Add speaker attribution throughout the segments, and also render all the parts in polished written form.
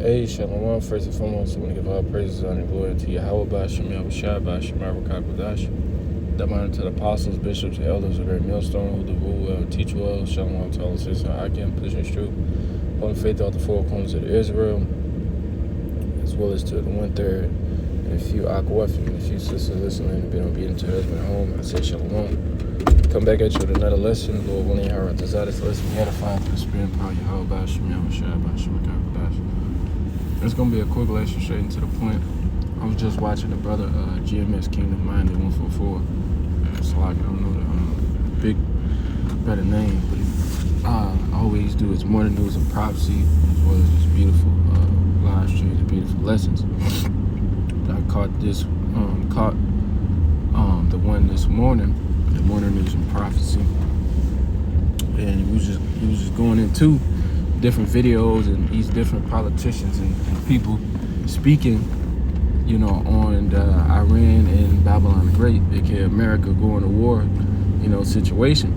Speaker 1: Hey, Shalom. First and foremost, I want to give all praises, honor, and glory to Yahweh, Ba'ashem, Yahushua, Ba'ashem, Yahushua, the honor to the apostles, bishops, and elders of the great millstone, who do rule well, teach well. Shalom to all the citizens of Akim, position true, holding faith throughout the four corners of Israel, as well as to the 1/3, and a few Akwafim, and a few sisters listening and being obedient to her husband at home. I say Shalom. Come back at you with another lesson. Lord willing, our desire this lesson be edifying through the spirit and power of Yahweh, Ba'ashem, Yahushua, Ba'ashem, Yahushua. It's going to be a quick lesson, straight into the point. I was just watching the brother GMS Kingdom Minded 144. So like, I don't know the big better name, but I always do his morning news and prophecy, as well as just beautiful live streams and beautiful lessons. I caught the one this morning, the morning news and prophecy, and he was just going into different videos and these different politicians and people speaking, on the Iran and Babylon the Great, aka America going to war, situation.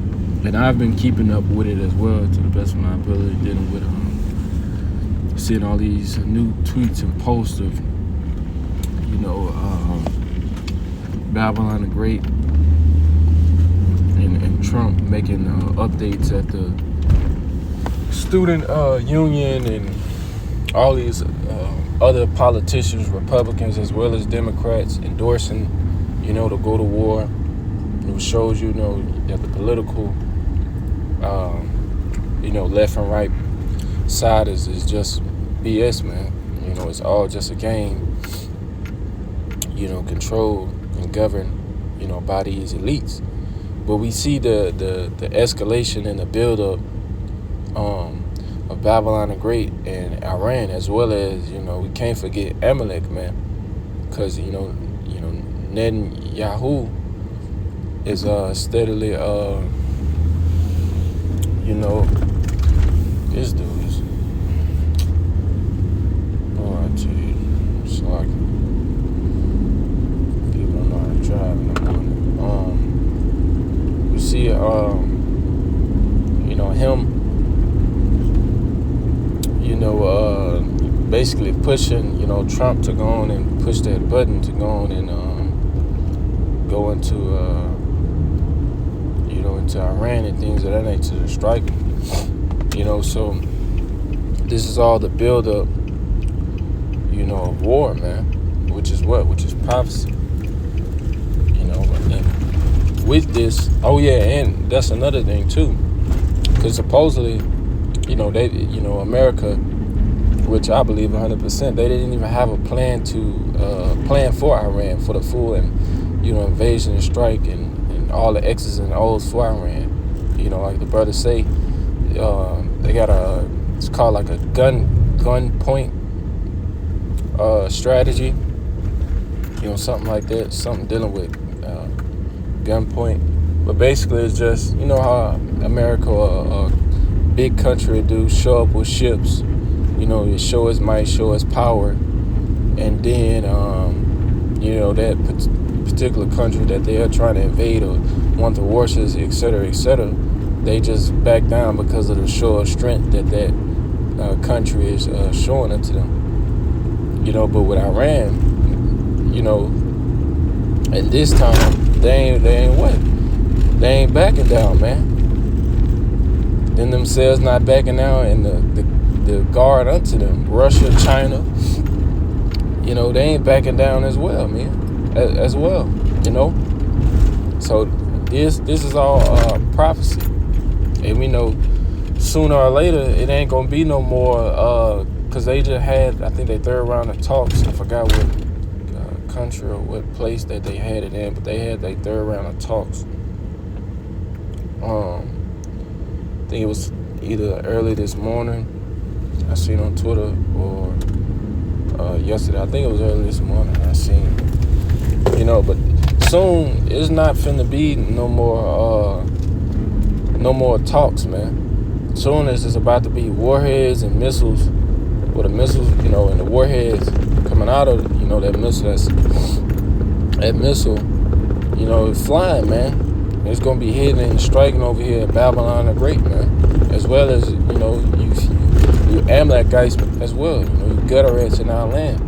Speaker 1: And I've been keeping up with it as well to the best of my ability, dealing with seeing all these new tweets and posts of, Babylon the Great and Trump making updates at the student union and all these other politicians, Republicans as well as Democrats, endorsing, to go to war. It shows that the political, left and right side is just BS, man. It's all just a game, controlled and governed, by these elites. But we see the escalation and the buildup of Babylon the Great and Iran, as well as, we can't forget Amalek, man. Because, Netanyahu is steadily, this dude is, boy, I tell you, it's like, people don't know how to drive in the morning. We see, him, basically pushing, Trump to go on and push that button to go on and go into, into Iran and things of that nature to strike, so this is all the buildup, of war, man, which is prophecy, and with this, and that's another thing too, because supposedly, America, which I believe 100%, they didn't even have a plan for Iran, for the full invasion and strike and all the X's and O's for Iran. Like the brothers say, they got it's called like a gun point strategy, something like that, something dealing with gunpoint. But basically it's just, how America, a big country do, show up with ships, it show its might, show its power, and then, that particular country that they are trying to invade or want the warships, et cetera, they just back down because of the show of strength that country is showing it to them. But with Iran, and this time, they ain't backing down, man. Then themselves not backing down, and the guard unto them, Russia, China, they ain't backing down as well, man, as well, So this is all prophecy, and we know sooner or later it ain't gonna be no more, because they just had, I think, their third round of talks. I forgot what country or what place that they had it in, but they had their third round of talks. I think it was either early this morning, I seen on Twitter, or yesterday. I think it was early this morning I seen, but soon it's not finna be no more talks, man. Soon as it's about to be warheads and missiles, or the missiles, and the warheads coming out of, that missile, flying, man. It's gonna be hitting and striking over here at Babylon the Great, man. As well as, we you Amalekites as well. You know, you gutter rats in our land.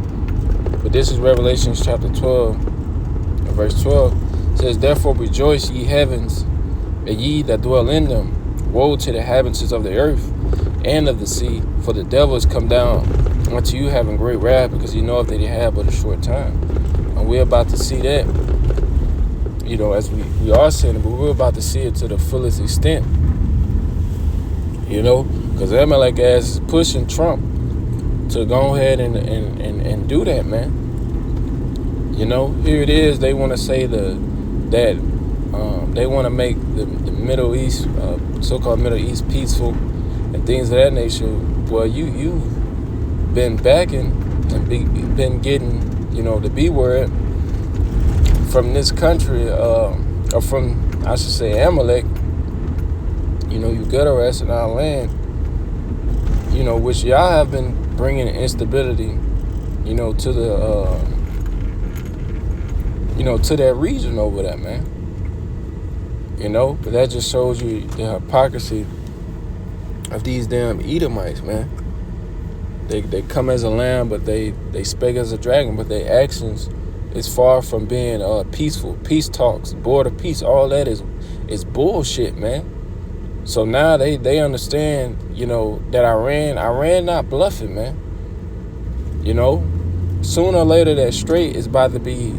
Speaker 1: But this is Revelation chapter 12, and verse 12. It says, therefore rejoice, ye heavens, and ye that dwell in them. Woe to the inhabitants of the earth and of the sea, for the devil is come down unto you having great wrath, because you know that they have but a short time. And we're about to see that, you know, as we are seeing it, but we're about to see it to the fullest extent. You know, because Amalek ass is pushing Trump to go ahead and do that, man. You know, here it is. They want to say that they want to make the Middle East, so-called Middle East, peaceful and things of that nature. Well, you've been backing and been getting, you know, the B word from this country, or from, I should say, Amalek. You know, you gutter ass in our land, you know, which y'all have been bringing instability, you know, to the, you know, to that region over there, man. You know, but that just shows you the hypocrisy of these damn Edomites, man. They come as a lamb, but they speak as a dragon, but their actions is far from being peaceful. Peace talks, border peace, all that is bullshit, man. So now they understand, you know, that Iran not bluffing, man. You know, sooner or later that strait is about to be,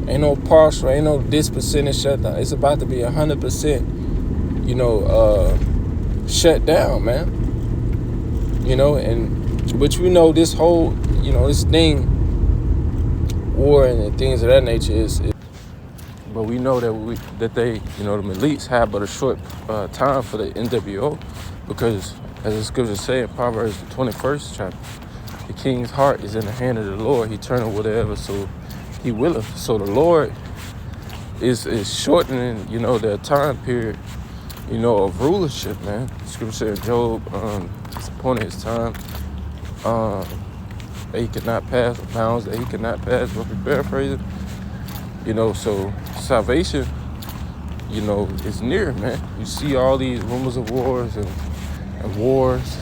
Speaker 1: ain't no partial, ain't no this percentage shutdown. It's about to be 100%, you know, shut down, man. You know, but we know this whole, you know, this thing, war and things of that nature is. But we know that they, you know, the elites have but a short time for the NWO, because as the scriptures say in Proverbs the 21st chapter, the king's heart is in the hand of the Lord. He turneth whatever, so he willeth. So the Lord is shortening, you know, their time period, you know, of rulership, man. The scripture said Job, it's appointed his time, that he could not pass, or bounds that he could not pass, but we paraphrase it. You know, so salvation, you know, is near, man. You see all these rumors of wars and wars,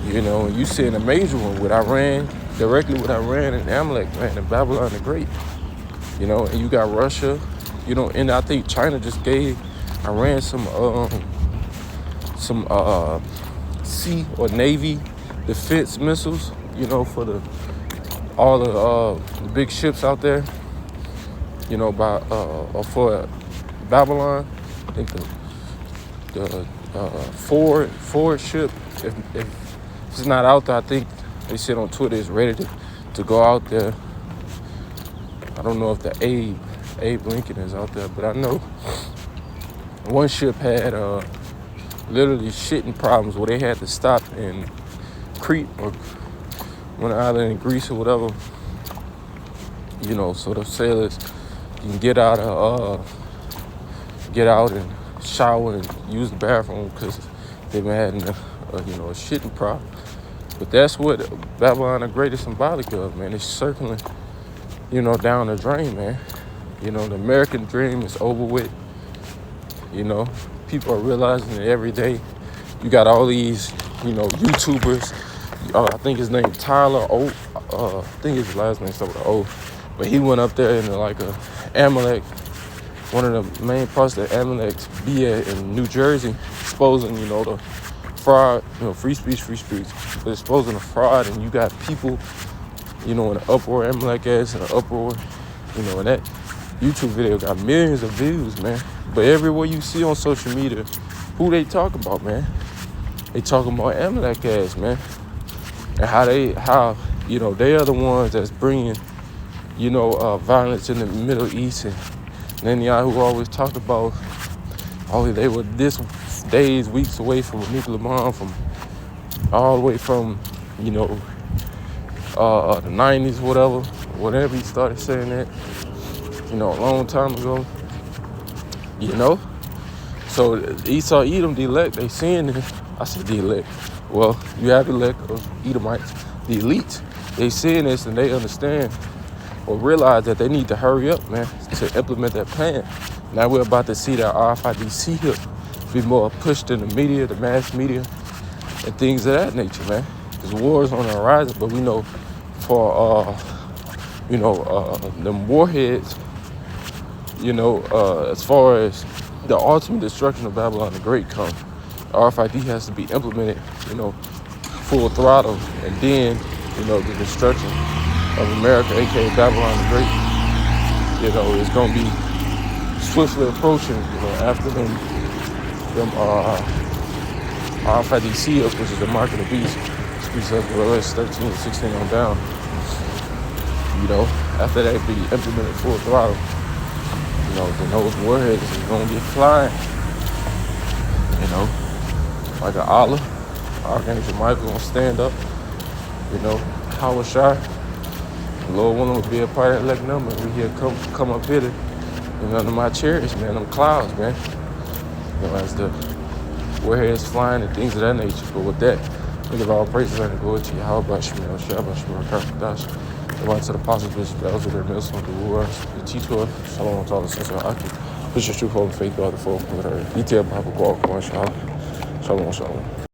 Speaker 1: you know, and you seeing a major one with Iran, directly with Iran and Amalek, man, and Babylon the Great. You know, and you got Russia, you know, and I think China just gave Iran some sea or Navy defense missiles, you know, for all the big ships out there. You know, or for Babylon, I think the Ford ship, if it's not out there, I think they said on Twitter it's ready to go out there. I don't know if the Abe Lincoln is out there, but I know one ship had literally shitting problems where they had to stop in Crete or one island in Greece or whatever. You know, so the sailors can get out and shower and use the bathroom because they've been having a shitting problem. But that's what Babylon the Great is symbolic of, man. It's circling, you know, down the drain, man. You know, the American dream is over with. You know, people are realizing it every day. You got all these, you know, YouTubers. I think his name Tyler O. I think his last name started with O. But he went up there in like a Amalek, one of the main parts that Amalek's be at in New Jersey, exposing, you know, the fraud, you know, free speech, but exposing the fraud, and you got people, you know, in an uproar, Amalek ass in an uproar, you know, and that YouTube video got millions of views, man. But everywhere you see on social media, who they talk about, man? They talking about Amalek ass, man, and how you know, they are the ones that's bringing, you know, violence in the Middle East. And Netanyahu always talked about, they were days, weeks away from a nuclear bomb, from all the way from, you know, the 90s, whatever he started saying that, you know, a long time ago, you know. So Esau, Edom, the elect, they seeing this. I said the elect. Well, you have the elect of Edomites, the elites. They seeing this and they understand or realize that they need to hurry up, man, to implement that plan. Now we're about to see that RFID here be more pushed in the media, the mass media, and things of that nature, man. Because war is on the horizon, but we know for, them warheads, as far as the ultimate destruction of Babylon the Great comes, RFID has to be implemented, full throttle, and then, the destruction of America, aka Babylon the Great, is gonna be swiftly approaching, after them RFID seals, which is the mark of the beast, speaks of Revelation 13 and 16 on down. After that be implemented full throttle, then those warheads is gonna get flying. Like an Allah, Archangel Michael gonna stand up, Howard Shire, the Lord willing will be a part of that elect number. We here come up here to, under my chariots, man, them clouds, man. As the warheads flying and things of that nature. But with that, we give all praises and glory to Yahweh, Shemel, Shabbat, Shemel, Karkadash. The to the apostles, bishops, elders, their millstones, the rulers, the teacher, Shalom to all the sons of Aki. Push your true hope and faith, God, the folk, whatever. Detail Bible, go out, Shalom, Shalom.